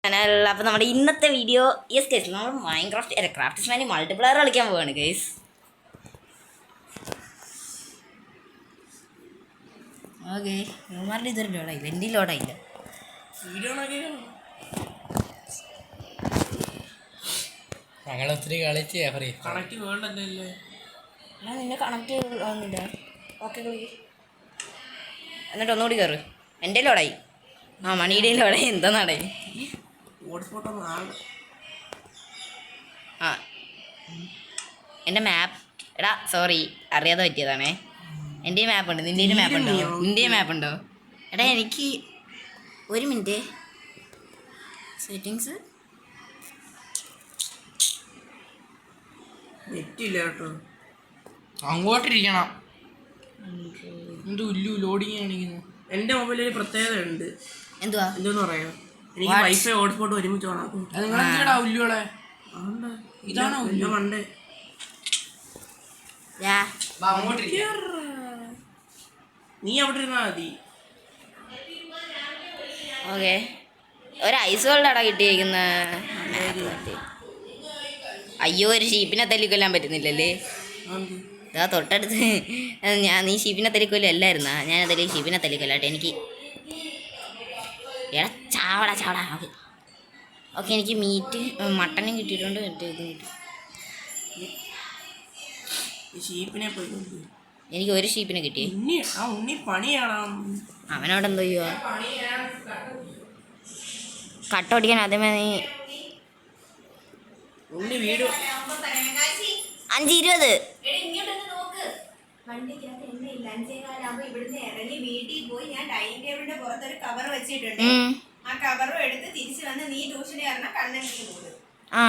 Channel. അപ്പോൾ നമ്മുടെ ഇന്നത്തെ വീഡിയോ യെസ് കേസ് നമ്മൾ ക്രാഫ്റ്റ് സ്മാനി മൾട്ടിപ്ലെയർ കളിക്കാൻ പോവാണ് കേസ്. ഓക്കെ ന്യൂമാരുടെ ഇതൊരു ലോഡായില്ല, എൻ്റെ ലോഡായില്ല. ഞങ്ങൾ ഒത്തിരി കളിച്ച് നിന്നെ കണക്ട് ആവുന്നില്ല. ഓക്കെ എന്നിട്ട് ഒന്നുകൂടി കയറ്. എൻ്റെ ലോഡായി. ആ മണിയുടെയും ലോഡായി. എന്താണേ ആ എൻ്റെ മാപ്പ് എടാ സോറി അറിയാതെ പറ്റിയതാണേ. എൻ്റെ മാപ്പുണ്ട്, നിൻ്റെ മാപ്പുണ്ടോ? നിൻ്റെ മാപ്പുണ്ടോ? എടാ എനിക്ക് ഒരു മിനിറ്റ് സെറ്റിങ്സ് നെറ്റില്ല കേട്ടോ. അങ്ങോട്ടിരിക്കണം. ലോഡിങ് കാണിക്കുന്നു. എൻ്റെ മൊബൈലിൽ ഒരു പ്രത്യേകത ഉണ്ട്. എന്തുവാ എന്തോന്ന് പറയാ, എനിക്ക് വൈഫൈ ഹോട്ട്സ്പോട്ട് ഒരുമിച്ച് ഓണാക്കും. ഇതാണോ മണ്ടേ? നീ അവിടെ ഇരുന്നാ മതി. ഓക്കെ ഒരു ഐസ് വേൾഡാടാ കിട്ടിയിരിക്കുന്ന. അയ്യോ ഒരു ഷീപ്പിനെ തല്ലിക്കൊല്ലാൻ പറ്റുന്നില്ലല്ലേ? ഇതാ തൊട്ടടുത്ത് നീ ഷീപ്പിനെ തല്ലിക്കൊല്ലും അല്ലായിരുന്നാ? ഞാനതല്ലേ ഷീപ്പിനെ തല്ലിക്കൊല്ലാട്ടെ. എനിക്ക് എടാ ചാവടാ ഓക്കെ ഓക്കെ. എനിക്ക് മട്ടനും കിട്ടിയിട്ടുണ്ട്, മറ്റേ ഇതും കിട്ടി. എനിക്ക് ഒരു ഷീപ്പിനെ കിട്ടി. അവനോട് എന്തോ ചെയ്യുക? കട്ടോടിക്കാൻ ആദ്യമേ നീ 5:20 ആ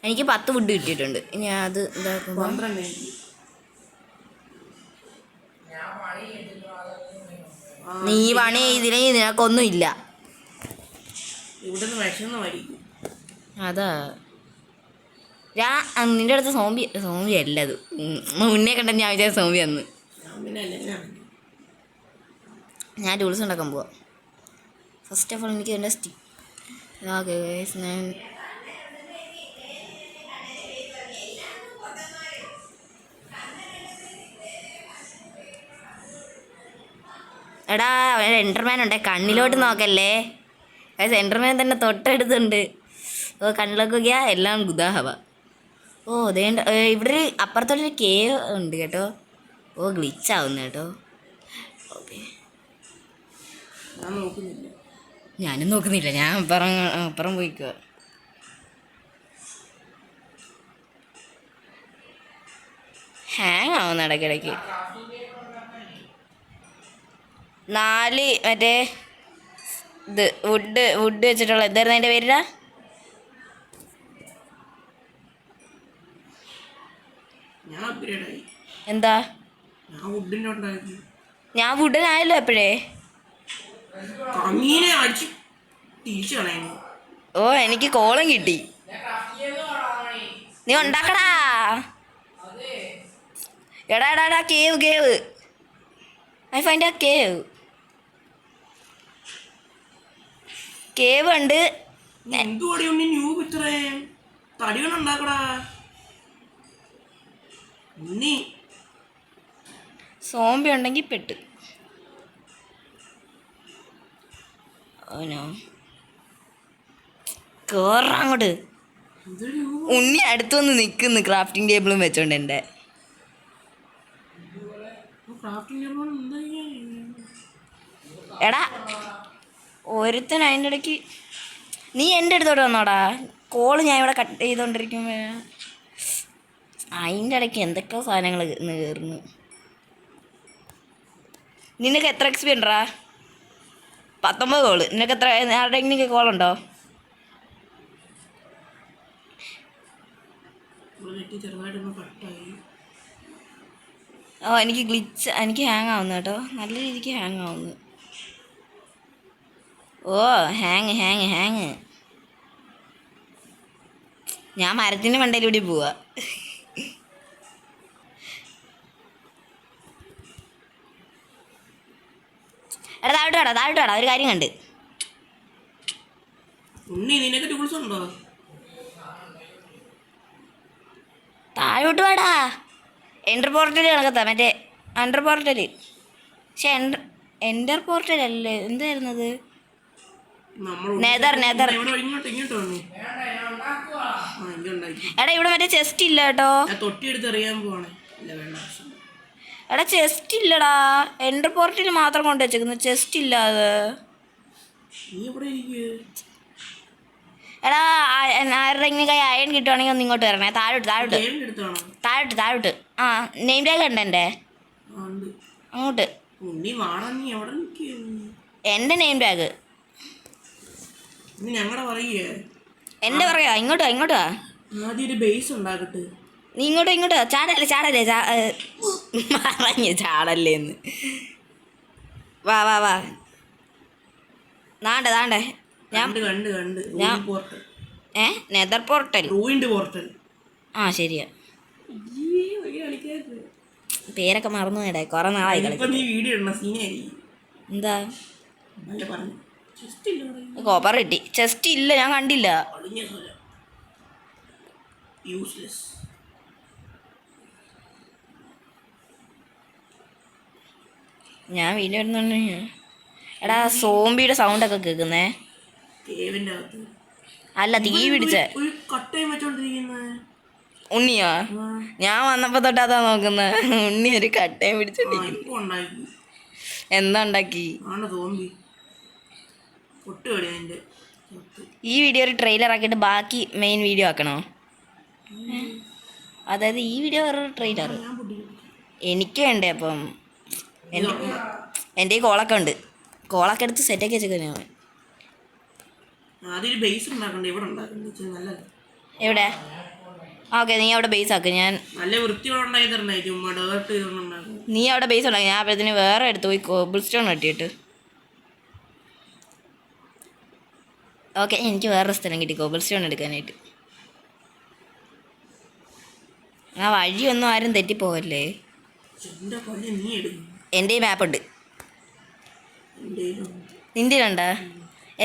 എനിക്ക് 10 വുഡ് കിട്ടിയിട്ടുണ്ട്. ഇനി അത് ഇതാക്കുമ്പോ നീ പണി ചെയ്തില്ലെങ്കിൽ നിനക്കൊന്നും ഇല്ല. അതാ നിന്റെ അടുത്ത് സോംബി അല്ല അത്. മുന്നേ കണ്ട ഞാൻ വിചാരിച്ച സോംബി അന്ന്. ഞാൻ ടൂൾസ് ഉണ്ടാക്കാൻ പോവാ. ഫസ്റ്റ് ഓഫ് ഓൾ എനിക്ക് എൻ്റെ ഞാൻ എടാ ഒരു എൻ്റർമാൻ ഉണ്ടേ, കണ്ണിലോട്ട് നോക്കല്ലേ. എൻ്റർമാൻ തന്നെ തൊട്ടടുത്തുണ്ട്. ഓ കണ്ണിലൊക്കെ നോക്കിയാ എല്ലാം ഗുദാഹവ. ഓ അതേ ഇവിടെ ഒരു അപ്പുറത്തോട്ടൊരു കേവ് ഉണ്ട് കേട്ടോ. ഓ ഗ്ലിച്ചാവുന്നു കേട്ടോ. ഓക്കെ ഞാനും നോക്കുന്നില്ല, ഞാൻ അപ്പുറം പോയിക്കുക. ഹാങ് ആവുന്ന ഇടയ്ക്കിടയ്ക്ക്. 4 മറ്റേ ഇത് വുഡ് വെച്ചിട്ടുള്ള എന്തായിരുന്നു അതിൻ്റെ പേരിലാ? എന്താ ഞാൻ വുഡിനായല്ലോ എപ്പോഴേ. ഓ എനിക്ക് കോളം കിട്ടി. നീ ഉണ്ടാക്കടാ. എടാ കേവ് ഐ ഫൈൻഡ് ആ കേവ് ഉണ്ട്. സോംബി ഉണ്ടെങ്കിൽ പെട്ട്. ഓനോ കേറാ അങ്ങോട്ട്. ഉണ്ണി അടുത്തൊന്ന് നിൽക്കുന്നു ക്രാഫ്റ്റിംഗ് ടേബിളും വെച്ചോണ്ട്. എൻ്റെ എടാ ഒരുത്തൻ അതിൻ്റെ ഇടയ്ക്ക് നീ എൻ്റെ അടുത്തോട്ട് വന്നോടാ. കോള് ഞാൻ ഇവിടെ കട്ട് ചെയ്തോണ്ടിരിക്കുമ്പോ അതിൻ്റെ ഇടയ്ക്ക് എന്തൊക്കെയോ സാധനങ്ങൾ കയറുന്നു. നിനക്ക് എത്ര എക്സ്പി ഉണ്ടടാ? 19 കോള്. നിനക്ക് എത്ര ആരുടെയെങ്കിലും കോളുണ്ടോ? ഓ എനിക്ക് ഹാങ് ആവുന്നു കേട്ടോ, നല്ല രീതിക്ക് ഹാങ് ആവുന്നു. ഓ ഹാങ് ഞാൻ മരത്തിൻ്റെ മണ്ടയിലൂടെ പോവാ. എടാ താഴോട്ട് വേടാ ഒരു കാര്യം കണ്ട്. ഉണ്ണി നിനക്ക് ടൂൾസ് ഉണ്ടോ? താഴോട്ട് വേടാ. എൻ്റർ പോർട്ടൽ കണക്കത്താ മറ്റേ അണ്ടർ പോർട്ടൽ. പക്ഷെ എൻ്റർ പോർട്ടൽ അല്ലേ എന്തായിരുന്നത്? നമ്മൾ നെതർ ഇങ്ങോട്ട് വന്നു. എടാ ഇവിടെ മറ്റേ ചെസ്റ്റ് ഇല്ല കേട്ടോ. തൊട്ടിയെടുത്ത് എറിയാൻ പോവാണ്. ഇല്ല വേണ്ട ആവശ്യം. എടാ ചെസ്റ്റ് ഇല്ലടാ. എൻ്റർ പോർട്ടൽ മാത്രം കൊണ്ട് വെച്ചേക്കുന്നു, ചെസ്റ്റ് ഇല്ല അത്. നീ എവിടെ ഇരിക്കുക? എടാ ആരുടെ കൈ അയൺ കിട്ടുവാണെങ്കിൽ ഒന്ന് ഇങ്ങോട്ട് വരണേ. താഴോട്ട് ആ നെയിം ടാഗ് ഉണ്ട് എൻ്റെ അങ്ങോട്ട്. ഉണ്ണി വാടാ, നീ എവിടെ നിൽക്കുക? എൻ്റെ നെയിം ടാഗ് ഞങ്ങളുടെ പറയേ എൻ്റെ പറയാ. ഇങ്ങോട്ടാ ആദ്യം ഒരു ബേസ് ഉണ്ടാക്കട്ടെ. നീ ഇങ്ങോട്ട് ചാടല്ലേ പറഞ്ഞു ചാടല്ലേന്ന്. വാ താണ്ടേ ഞാൻ നെതർ പോർട്ടൽ ആ ശരിയാ. പേരൊക്കെ മറന്നു ഇടേ കുറെ നാളായി എന്താ കോപ്പർ കിട്ടി. ചെസ്റ്റ് ഇല്ല, ഞാൻ കണ്ടില്ല. ഞാൻ വീഡിയോ എടുത്തോണ്ട് എടാ സോംബിയുടെ സൗണ്ടൊക്കെ കേൾക്കുന്നേ. അല്ല തീ പിടിച്ച ഉണ്ണിയാ. ഞാൻ വന്നപ്പോ തൊട്ട് അതാ നോക്കുന്നത്. ഉണ്ണി ഒരു കട്ടയും പിടിച്ചിട്ടിരിക്കുന്നു. എന്താ ഉണ്ടാക്കി? ഈ വീഡിയോ ഒരു ട്രെയിലർ ആക്കിയിട്ട് ബാക്കി മെയിൻ വീഡിയോ ആക്കണോ? അതായത് ഈ വീഡിയോ വേറൊരു ട്രെയിലർ എനിക്ക് വേണ്ടേ. അപ്പം എൻ്റെ ഈ കോളൊക്കെ ഉണ്ട്. കോളൊക്കെ എടുത്ത് സെറ്റാക്കി വെച്ചേക്കാൻ. എവിടെ? ഓക്കെ നീ അവിടെ ബേസ് ആക്ക്. ഞാൻ നീ അവിടെ ബേസ് ഉണ്ടാക്കി. ഞാൻ അപ്പോഴത്തേന് വേറെ എടുത്ത് പോയി കോബിൾ സ്റ്റോൺ കട്ടിയിട്ട്. ഓക്കെ എനിക്ക് വേറൊരു സ്ഥലം കിട്ടി കോബിൾ സ്റ്റോൺ എടുക്കാനായിട്ട്. ആ വഴിയൊന്നും ആരും തെറ്റിപ്പോവല്ലേ. എൻ്റെ മാപ്പ് ഉണ്ട്. നിൻ്റെ ഉണ്ടോ?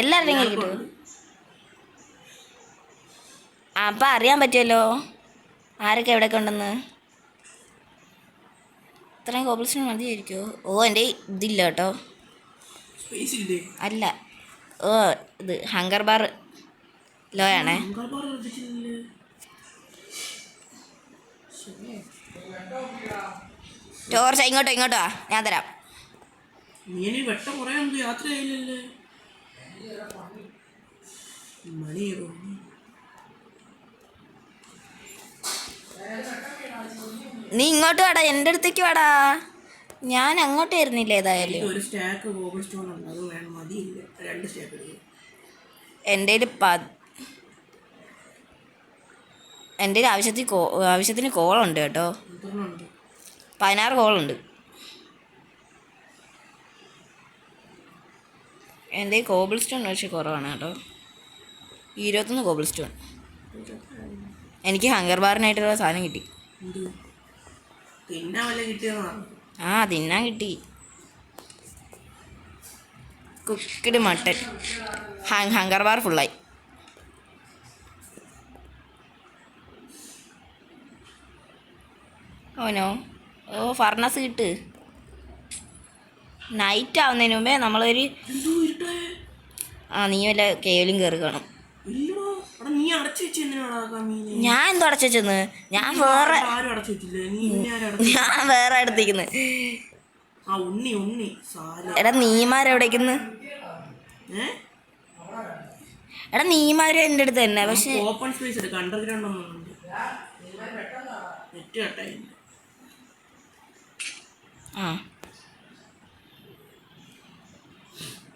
എല്ലാവരുടെയും കയ്യിൽ കിട്ടുമോ? അപ്പം അറിയാൻ പറ്റുമല്ലോ ആരൊക്കെ എവിടെയൊക്കെ ഉണ്ടെന്ന്. ഇത്രയും കോബിൾ സ്റ്റോൺ മതിയായിരിക്കുമോ? ഓ എൻ്റെ ഇതില്ല കേട്ടോ. അല്ല ഓ ഇത് ഹങ്കർ ബാർ ലോ ആണേ. ടോർച്ച ഇങ്ങോട്ടോ ഞാൻ തരാം. നീ ഇങ്ങോട്ട് വാടാ, എൻ്റെ അടുത്തേക്ക് വാടാ. ഞാൻ അങ്ങോട്ട് വരുന്നില്ല. ഏതായാലും എൻ്റെ ആവശ്യത്തിന് കോളുണ്ട് കേട്ടോ. 16 കോളുണ്ട്. എൻ്റെ കോബിൾ സ്റ്റോൺ പക്ഷേ കുറവാണ് കേട്ടോ. 21 കോബിൾ സ്റ്റോൺ. എനിക്ക് ഹങ്കർ ബാറിനായിട്ടുള്ള സാധനം കിട്ടി. ആ തിന്നാൻ കിട്ടി. കുക്കിഡ് മട്ടൻ. ഹങ്കർ ബാർ ഫുള്ളായി. ഓനോ ഫർണസ് കിട്ട്. നൈറ്റ് ആവുന്നതിന് മുമ്പേ നമ്മളൊരു നീ വല്ല കേവലും കയറി കാണും. ഞാൻ എന്തോ അടച്ചെന്ന്? ഞാൻ വേറെ അടുത്തേക്കുന്നു. എടാ നീമാരെവിടേക്കുന്നു? എടാ നീമാരും എൻ്റെ അടുത്ത് തന്നെ. പക്ഷെ ഓപ്പൺ സ്പേസ് എടുക്കാം. അണ്ടർഗ്രൗണ്ട് നെറ്റ് കട്ടായി.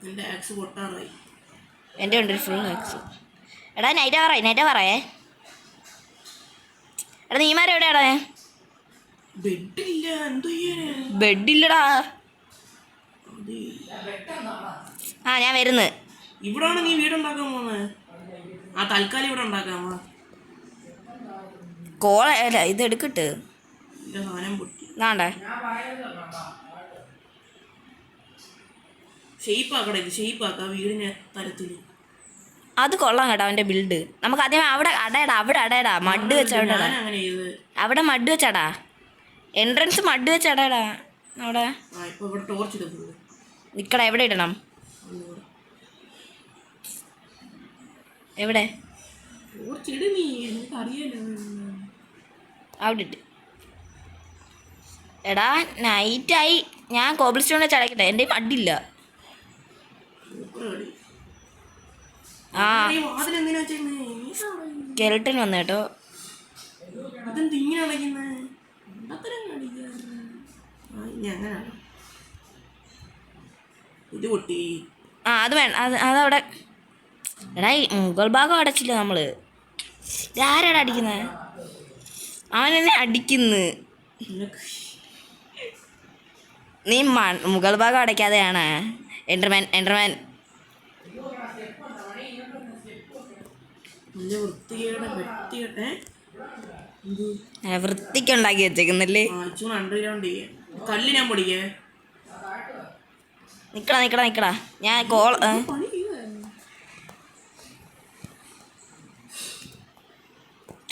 എൻ്റെ ആക്സ് പൊട്ടാറായി. എൻ്റെ ഉണ്ട് ഫുൾ ആക്സ്. എടാ നൈറ്റാ പറയേ. എടാ നീമാരെവിടെയാടാ? ബെഡില്ലടാ. ഞാൻ വരുന്നു. ഇവിടാണ് നീ വീടുണ്ടാക്കാൻ പോകുന്നത്? തൽക്കാലം ഇവിടെ ഉണ്ടാക്കാമോ? അല്ല ഇത് എടുക്കട്ട്. സാധനം പൊട്ടി. നാണ്ടേ ഷെയ്പ്പ് ആക്കട ഇത്, ഷെയ്പ്പ് ആക്കാം വീടിനെ തരത്തിൽ. അത് കൊള്ളാം കേട്ടോ അവൻ്റെ ബിൽഡ്. നമുക്ക് ആദ്യം അവിടെ അടയടാ, അവിടെ അടയടാ, മഡ് വെച്ച് അവിടെ ഇടാ. ഞാൻ അങ്ങനെ ചെയ്ത്. അവിടെ മഡ് വെച്ചടാ, എൻട്രൻസ് മഡ് വെച്ച് അടയടാ അവിടെ. ആ ഇപ്പൊ ഇവിടെ ടോർച്ച് ഇടുന്നുണ്ട്. നിക്കടാ, എവിടെ ഇടണം? എവിടെ? ടോർച്ച് ഇട് നീ, എനിക്ക് അറിയാലോ. അവിടെ ഇട്ട്. എടാ നൈറ്റായി, ഞാൻ കോബിൾ സ്റ്റോണിൽ ചടക്കട്ടെ, എൻ്റെ മഡില്ല. ആ അതിലെന്തിനാ വെച്ചേക്കുന്നേ? കെൽട്ടൻ വന്നു കേട്ടോ. ഇതെന്ത് ഇങ്ങനെ അടയ്ക്കുന്നേ? അത്തരം അങ്ങനാണ് ഇത് പൊട്ടി. ആ അത് വേണ്ട, അതവിടെ. എടാ ഈ മുകൾ ഭാഗം അടച്ചില്ല നമ്മള്. ഇതാരാടാ അടിക്കുന്നത്? അവൻ എന്നെ അടിക്കുന്നു. നീ മുകൾ ഭാഗം അടയ്ക്കാതെയാണ് എൻ്റർമാൻ. വൃത്തിക്ക് ഉണ്ടാക്കി വെച്ചേക്കുന്നല്ലേ. കല്ല് ഞാൻ പൊടിക്കേ. നിക്കടാ ഞാൻ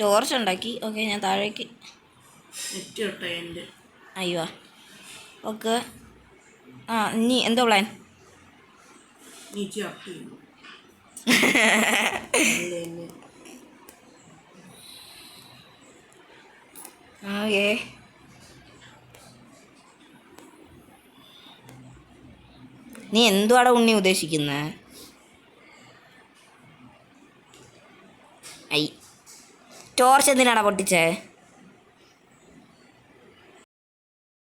ടോർച്ച് ഉണ്ടാക്കി. ഓക്കെ ഞാൻ താഴേക്ക്. അയ്യോ ഓക്കെ. ആ ഇനി എന്തോ പ്ലാൻ? ഓക്കേ നീ എന്തുവാടാ ഉണ്ണി ഉദ്ദേശിക്കുന്നത്? ഐ ടോർച്ച് എന്തിനാടാ പൊട്ടിച്ചേ?